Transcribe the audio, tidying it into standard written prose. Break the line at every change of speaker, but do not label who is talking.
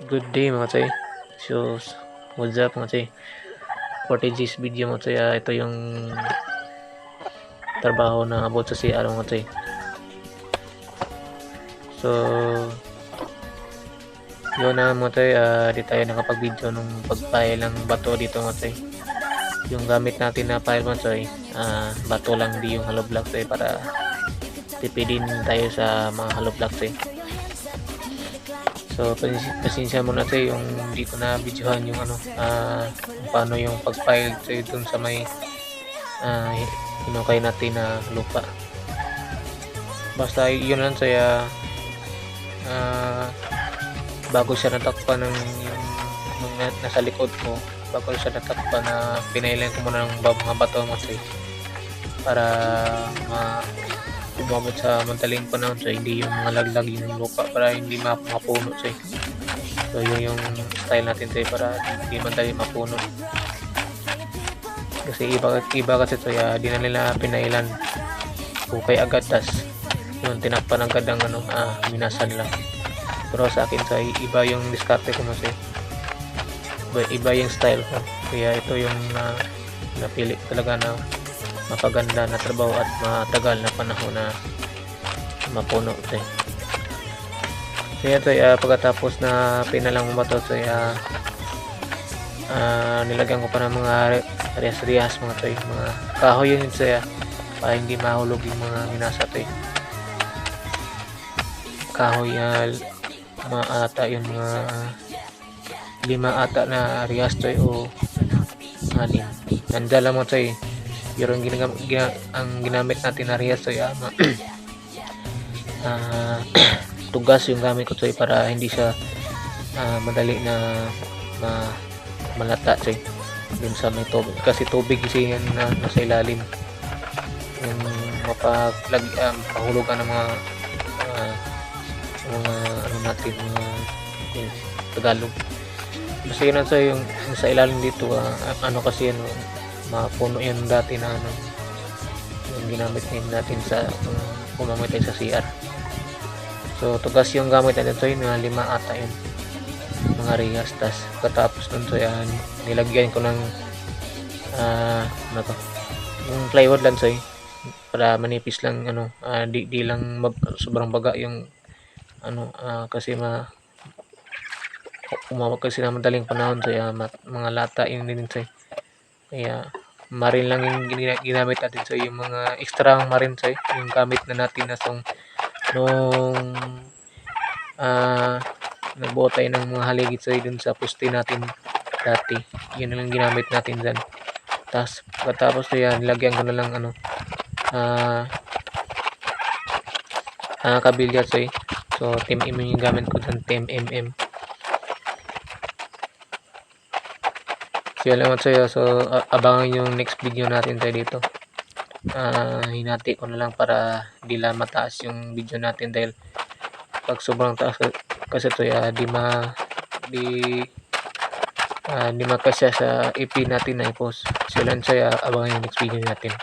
Good day mga Choy. So, what's up mga Choy? For today's video mga Choy, ito yung trabaho na about sa CR mga Choy. So, yun na mga Choy, di tayo nakapag-video nung pag-file ng bato dito mga Choy. Yung gamit natin na file mga Choy, bato lang, di yung hollow block Choy, para tipidin tayo sa mga hollow block Choy. So, pasensya muna Choy yung hindi ko na videohan yung paano yung pag-file Choy dun sa may hinukay natin na lupa. Basta yun lang Choy, bago siya natakpan ng yung nasa likod ko, bago siya natakpan na pinailan ko muna ng mga bato mga Choy, para umabot sa madaling panahon Choy, hindi yung mga laglag yung lupa, para hindi mapuno Choy. So yun yung style natin Choy, para hindi madali mapuno. Kasi iba kasi Choy, di na nila pinailan, hukay agad, tas yun tinakpan agad ang minasan lang. Pero sa akin Choy, iba yung diskarte ko mo Choy, iba yung style ko, kaya ito yung napili talaga na mapaganda na trabaho at matagal na panahon na mapuno Choy. So yan Choy, pagkatapos na pinalang mo ba ito Choy, nilagyan ko pa ng mga riyas-riyas mga Choy, mga kahoy yun Choy, para hindi mahulog yung mga minasa Choy. Kahoy, ata yung mga 5 ata na riyas Choy, o 6. Nandala mo Choy, pero ang ginamit natin na riyas Choy, tugas yung gamit ko Choy, para hindi siya madali na malata Choy dun sa may tubig, kasi tubig kasi yan na nasa ilalim, yung mahulugan ng mga natin, mga Tagalog. Kasi yun Choy, yung sa ilalim dito, kasi mapuno yan dati na yung ginamit natin sa gumamit tayo sa CR. So tugas yung gamit natin Choy, na 5 ata yun, mga riyas. Tas katapos nun Choy, nilagyan ko ng yung plywood lang Choy, para manipis lang, di lang sobrang baga yung kasi umabot kasi na madaling panahon Choy, mga lata yun din Choy, kaya marin lang yung ginamit natin Choy, yung mga extra marin Choy, yung gamit na natin na nung nagbuo tayo ng mga haligi Choy dun sa poste natin dati, yun lang ginamit natin dyan. Tapos pagkatapos Choy, nilagyan ko na lang kabilya Choy. So Team M yung gamit ko dyan, Team MM. So yun lang Choy, so abangan yung next video natin tayo dito. Hinati ko na lang para di lang mataas yung video natin, dahil pag sobrang taas kasi Choy, di makasya sa EP natin na i-post. So yun Choy, abangan yung next video natin.